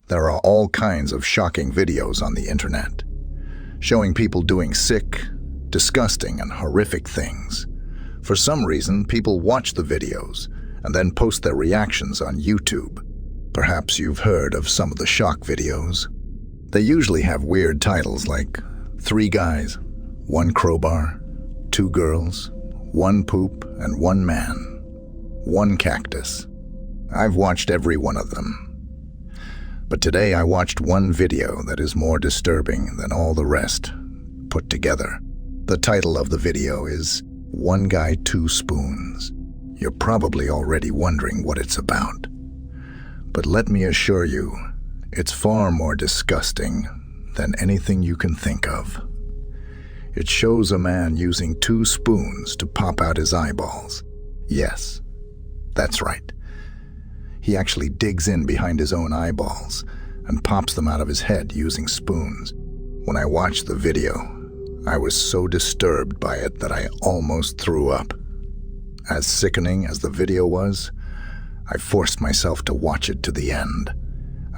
There are all kinds of shocking videos on the internet, showing people doing sick, disgusting, and horrific things. For some reason, people watch the videos and then post their reactions on YouTube. Perhaps you've heard of some of the shock videos. They usually have weird titles like 3 guys, 1 crowbar, 2 girls, 1 poop, and 1 man, 1 cactus. I've watched every one of them. But today I watched one video that is more disturbing than all the rest put together. The title of the video is 1 Guy 2 Spoons. You're probably already wondering what it's about. But let me assure you, it's far more disgusting than anything you can think of. It shows a man using 2 spoons to pop out his eyeballs. Yes, that's right. He actually digs in behind his own eyeballs and pops them out of his head using spoons. When I watched the video, I was so disturbed by it that I almost threw up. As sickening as the video was, I forced myself to watch it to the end.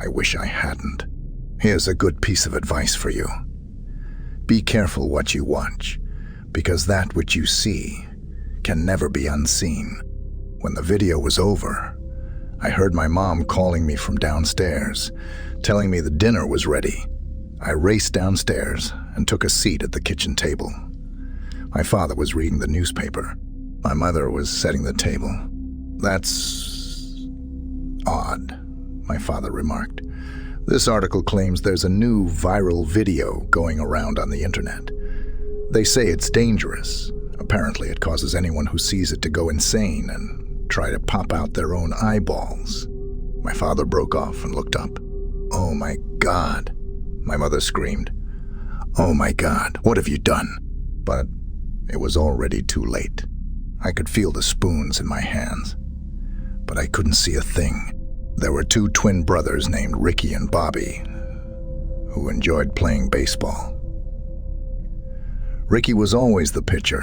I wish I hadn't. Here's a good piece of advice for you. Be careful what you watch, because that which you see can never be unseen. When the video was over, I heard my mom calling me from downstairs, telling me the dinner was ready. I raced downstairs and took a seat at the kitchen table. My father was reading the newspaper. My mother was setting the table. "That's odd," my father remarked. "This article claims there's a new viral video going around on the internet. They say it's dangerous. Apparently it causes anyone who sees it to go insane and try to pop out their own eyeballs." My father broke off and looked up. "Oh my God," my mother screamed. "Oh my God, what have you done?" But it was already too late. I could feel the spoons in my hands, but I couldn't see a thing. There were 2 twin brothers named Ricky and Bobby who enjoyed playing baseball. Ricky was always the pitcher,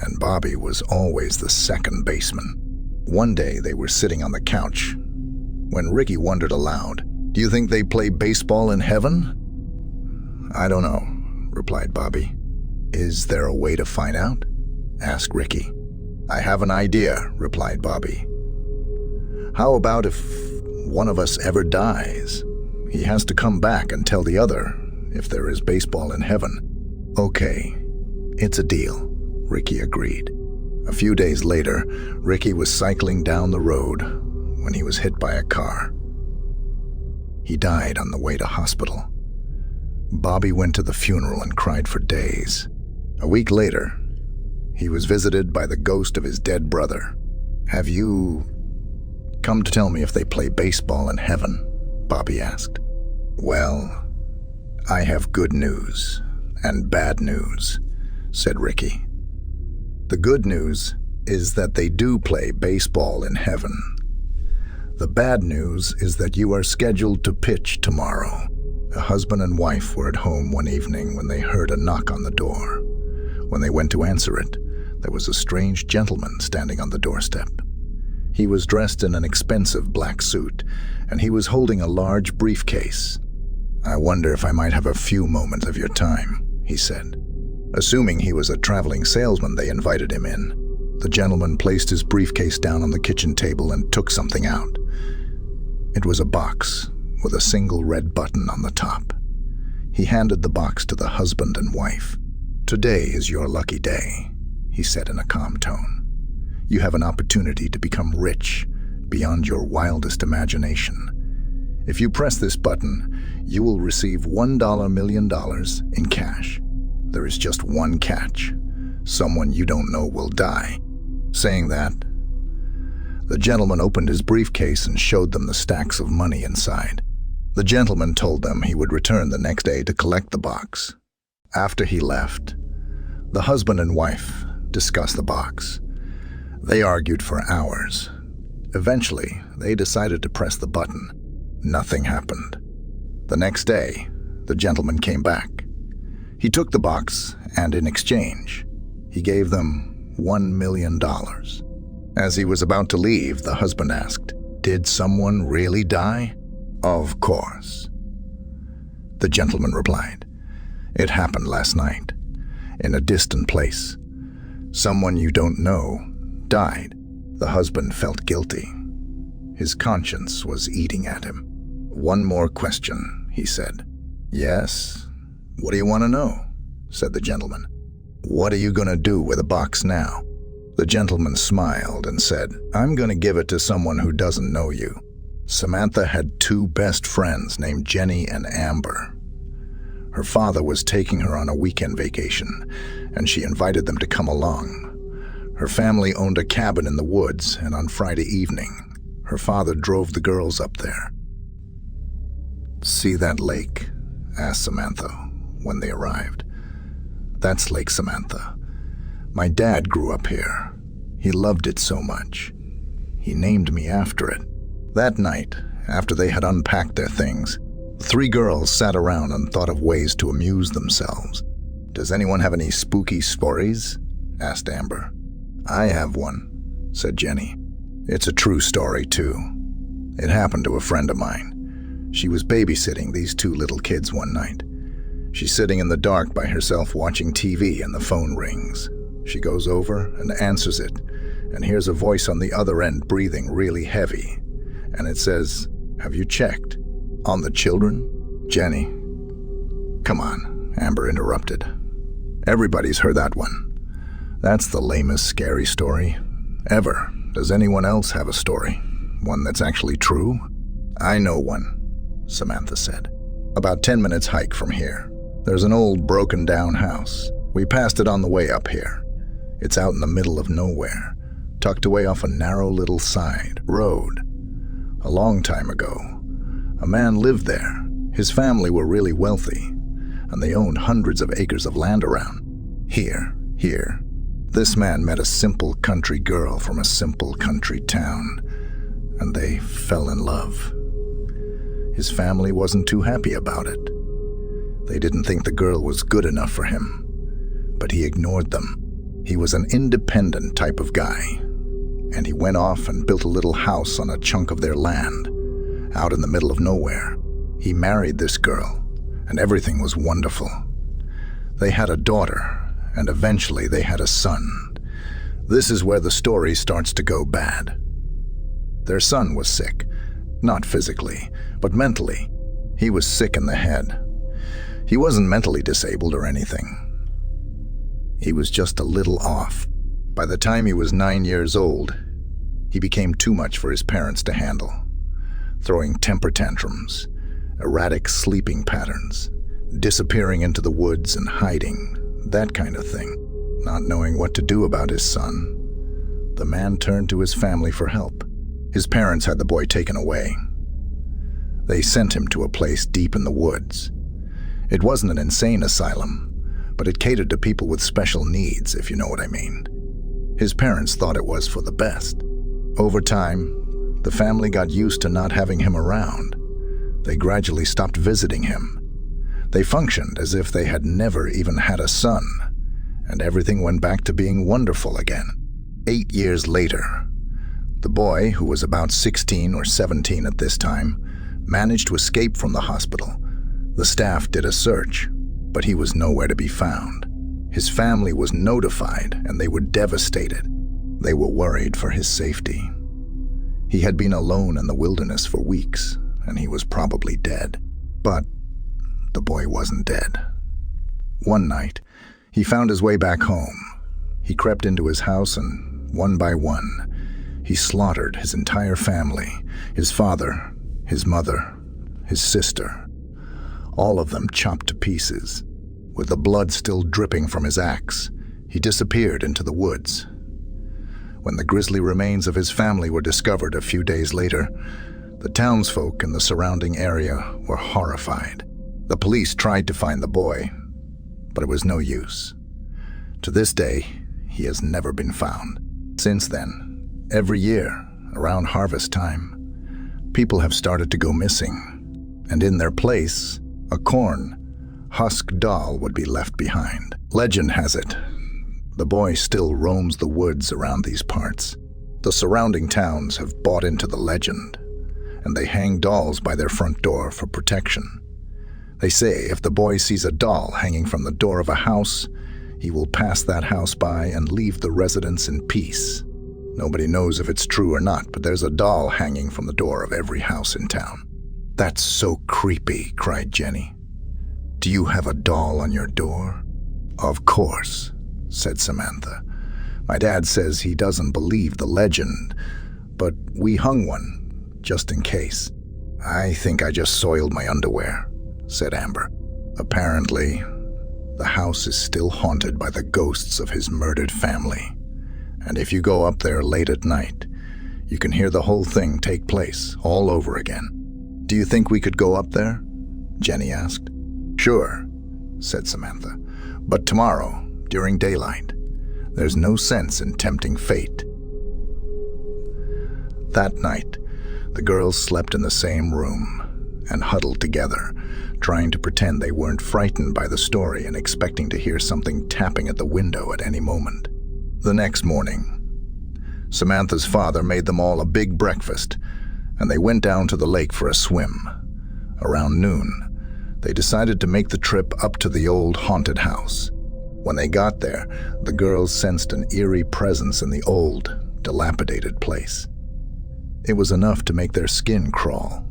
and Bobby was always the second baseman. One day they were sitting on the couch when Ricky wondered aloud, "Do you think they play baseball in heaven?" "I don't know," replied Bobby. "Is there a way to find out?" asked Ricky. "I have an idea," replied Bobby. "How about if one of us ever dies? He has to come back and tell the other if there is baseball in heaven." "Okay, it's a deal," Ricky agreed. A few days later, Ricky was cycling down the road when he was hit by a car. He died on the way to hospital. Bobby went to the funeral and cried for days. A week later, he was visited by the ghost of his dead brother. "Have you come to tell me if they play baseball in heaven?" Bobby asked. "Well, I have good news and bad news," said Ricky. "The good news is that they do play baseball in heaven. The bad news is that you are scheduled to pitch tomorrow." A husband and wife were at home one evening when they heard a knock on the door. When they went to answer it, there was a strange gentleman standing on the doorstep. He was dressed in an expensive black suit, and he was holding a large briefcase. "I wonder if I might have a few moments of your time," he said. Assuming he was a traveling salesman, they invited him in. The gentleman placed his briefcase down on the kitchen table and took something out. It was a box with a single red button on the top. He handed the box to the husband and wife. "Today is your lucky day," he said in a calm tone. "You have an opportunity to become rich beyond your wildest imagination. If you press this button, you will receive $1 million in cash. There is just one catch. Someone you don't know will die." Saying that, the gentleman opened his briefcase and showed them the stacks of money inside. The gentleman told them he would return the next day to collect the box. After he left, the husband and wife discussed the box. They argued for hours. Eventually, they decided to press the button. Nothing happened. The next day, the gentleman came back. He took the box, and in exchange, he gave them $1 million. As he was about to leave, the husband asked, "Did someone really die?" "Of course," the gentleman replied. "It happened last night, in a distant place. Someone you don't know died." The husband felt guilty. His conscience was eating at him. "One more question," he said. "Yes? What do you want to know?" said the gentleman. "What are you going to do with the box now?" The gentleman smiled and said, "I'm going to give it to someone who doesn't know you." Samantha had two best friends named Jenny and Amber. Her father was taking her on a weekend vacation, and she invited them to come along. Her family owned a cabin in the woods, and on Friday evening, her father drove the girls up there. "See that lake?" asked Samantha when they arrived. "That's Lake Samantha. My dad grew up here. He loved it so much. He named me after it." That night, after they had unpacked their things, the three girls sat around and thought of ways to amuse themselves. "Does anyone have any spooky stories?" asked Amber. "I have one," said Jenny. "It's a true story, too. It happened to a friend of mine. She was babysitting these two little kids one night. She's sitting in the dark by herself watching TV and the phone rings. She goes over and answers it and hears a voice on the other end breathing really heavy. And it says, 'Have you checked on the children?'" "Jenny." "Come on," Amber interrupted. "Everybody's heard that one. That's the lamest scary story ever. Does anyone else have a story? One that's actually true?" "I know one," Samantha said. "About 10 minutes hike from here. There's an old broken down house. We passed it on the way up here. It's out in the middle of nowhere, tucked away off a narrow little side road. A long time ago, a man lived there. His family were really wealthy, and they owned hundreds of acres of land around. Here. This man met a simple country girl from a simple country town, and they fell in love. His family wasn't too happy about it. They didn't think the girl was good enough for him, but he ignored them. He was an independent type of guy, and he went off and built a little house on a chunk of their land, out in the middle of nowhere. He married this girl, and everything was wonderful. They had a daughter, and eventually they had a son. This is where the story starts to go bad. Their son was sick, not physically, but mentally. He was sick in the head. He wasn't mentally disabled or anything. He was just a little off. By the time he was 9 years old, he became too much for his parents to handle, throwing temper tantrums, erratic sleeping patterns, disappearing into the woods and hiding, that kind of thing. Not knowing what to do about his son, the man turned to his family for help. His parents had the boy taken away. They sent him to a place deep in the woods. It wasn't an insane asylum, but it catered to people with special needs, if you know what I mean. His parents thought it was for the best. Over time, the family got used to not having him around. They gradually stopped visiting him. They functioned as if they had never even had a son, and everything went back to being wonderful again. 8 years later, the boy, who was about 16 or 17 at this time, managed to escape from the hospital. The staff did a search, but he was nowhere to be found. His family was notified, and they were devastated. They were worried for his safety. He had been alone in the wilderness for weeks, and he was probably dead. But the boy wasn't dead. One night, he found his way back home. He crept into his house and, one by one, he slaughtered his entire family, his father, his mother, his sister, all of them chopped to pieces. With the blood still dripping from his axe, he disappeared into the woods. When the grisly remains of his family were discovered a few days later, the townsfolk in the surrounding area were horrified. The police tried to find the boy, but it was no use. To this day, he has never been found. Since then, every year, around harvest time, people have started to go missing, and in their place, a corn husk doll would be left behind. Legend has it, the boy still roams the woods around these parts. The surrounding towns have bought into the legend, and they hang dolls by their front door for protection. They say if the boy sees a doll hanging from the door of a house, he will pass that house by and leave the residents in peace. Nobody knows if it's true or not, but there's a doll hanging from the door of every house in town. "That's so creepy," cried Jenny. "Do you have a doll on your door?" "Of course," said Samantha. "My dad says he doesn't believe the legend, but we hung one, just in case." "I think I just soiled my underwear," said Amber. "Apparently, the house is still haunted by the ghosts of his murdered family. And if you go up there late at night, you can hear the whole thing take place all over again." "Do you think we could go up there?" Jenny asked. "Sure," said Samantha. "But tomorrow, during daylight. There's no sense in tempting fate." That night, the girls slept in the same room and huddled together, trying to pretend they weren't frightened by the story and expecting to hear something tapping at the window at any moment. The next morning, Samantha's father made them all a big breakfast, and they went down to the lake for a swim. Around noon, they decided to make the trip up to the old haunted house. When they got there, the girls sensed an eerie presence in the old, dilapidated place. It was enough to make their skin crawl.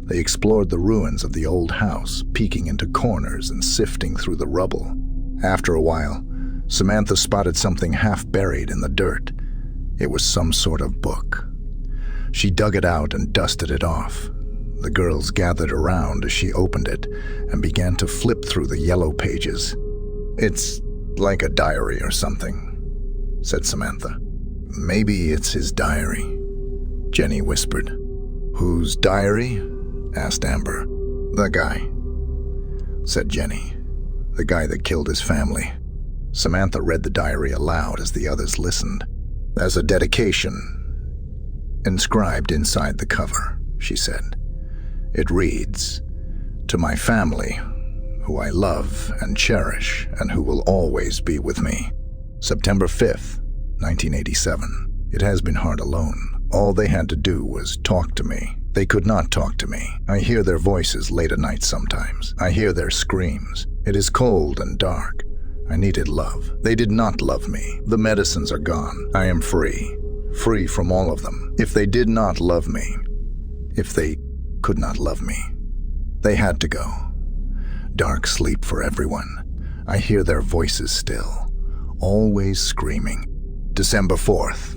They explored the ruins of the old house, peeking into corners and sifting through the rubble. After a while, Samantha spotted something half buried in the dirt. It was some sort of book. She dug it out and dusted it off. The girls gathered around as she opened it and began to flip through the yellow pages. "It's like a diary or something," said Samantha. "Maybe it's his diary," Jenny whispered. "Whose diary?" asked Amber. "The guy," said Jenny. "The guy that killed his family." Samantha read the diary aloud as the others listened. "There's a dedication inscribed inside the cover," she said. "It reads, 'To my family, who I love and cherish and who will always be with me. September 5th, 1987. It has been hard alone. All they had to do was talk to me. They could not talk to me. I hear their voices late at night sometimes. I hear their screams. It is cold and dark. I needed love. They did not love me. The medicines are gone. I am free. Free from all of them. If they did not love me, if they could not love me, they had to go. Dark sleep for everyone. I hear their voices still, always screaming. December 4th,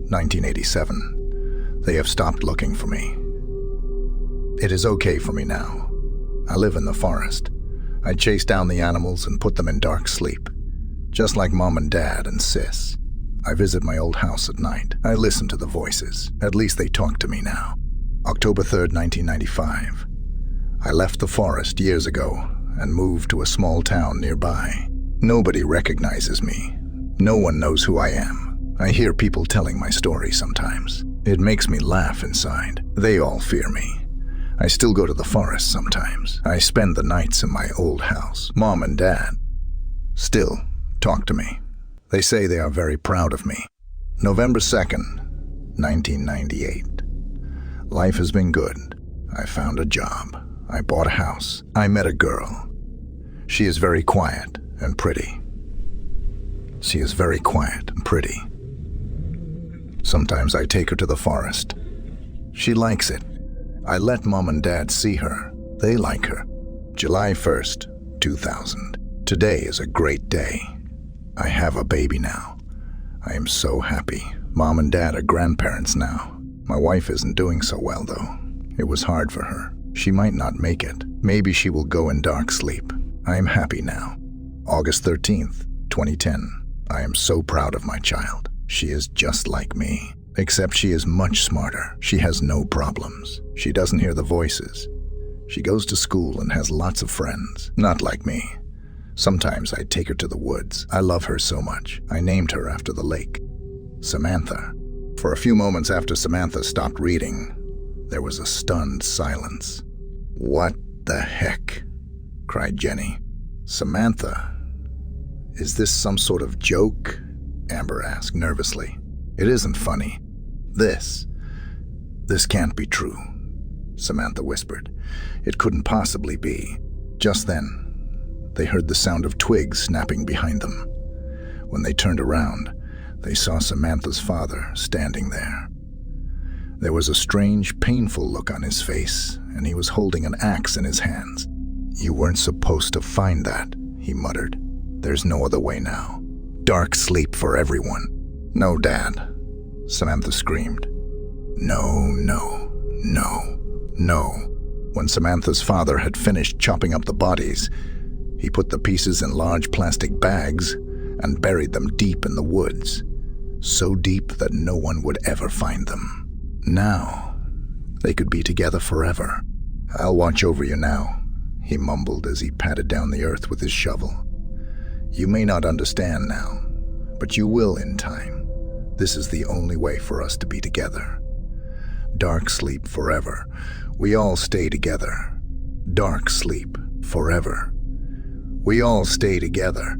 1987. They have stopped looking for me. It is okay for me now. I live in the forest. I chase down the animals and put them in dark sleep, just like Mom and Dad and Sis. I visit my old house at night. I listen to the voices. At least they talk to me now. October 3rd, 1995. I left the forest years ago and moved to a small town nearby. Nobody recognizes me. No one knows who I am. I hear people telling my story sometimes. It makes me laugh inside. They all fear me. I still go to the forest sometimes. I spend the nights in my old house. Mom and Dad still talk to me. They say they are very proud of me. November 2nd, 1998. Life has been good. I found a job. I bought a house. I met a girl. She is very quiet and pretty. She is very quiet and pretty. Sometimes I take her to the forest. She likes it. I let Mom and Dad see her. They like her. July 1st, 2000. Today is a great day. I have a baby now. I am so happy. Mom and Dad are grandparents now. My wife isn't doing so well, though. It was hard for her. She might not make it. Maybe she will go in dark sleep. I am happy now. August 13th, 2010. I am so proud of my child. She is just like me, except she is much smarter. She has no problems. She doesn't hear the voices. She goes to school and has lots of friends. Not like me. Sometimes I take her to the woods. I love her so much. I named her after the lake. Samantha. For a few moments after Samantha stopped reading, there was a stunned silence. "What the heck?" cried Jenny. "Samantha, is this some sort of joke?" Amber asked nervously. "It isn't funny. This "This can't be true," Samantha whispered. "It couldn't possibly be." Just then, they heard the sound of twigs snapping behind them. When they turned around, they saw Samantha's father standing there. There was a strange, painful look on his face, and he was holding an axe in his hands. "You weren't supposed to find that," he muttered. "There's no other way now. Dark sleep for everyone." "No, Dad," Samantha screamed. "No, no, no, no." When Samantha's father had finished chopping up the bodies, he put the pieces in large plastic bags and buried them deep in the woods, so deep that no one would ever find them. Now, they could be together forever. "I'll watch over you now," he mumbled as he patted down the earth with his shovel. "You may not understand now, but you will in time. This is the only way for us to be together. Dark sleep forever. We all stay together. Dark sleep forever. We all stay together."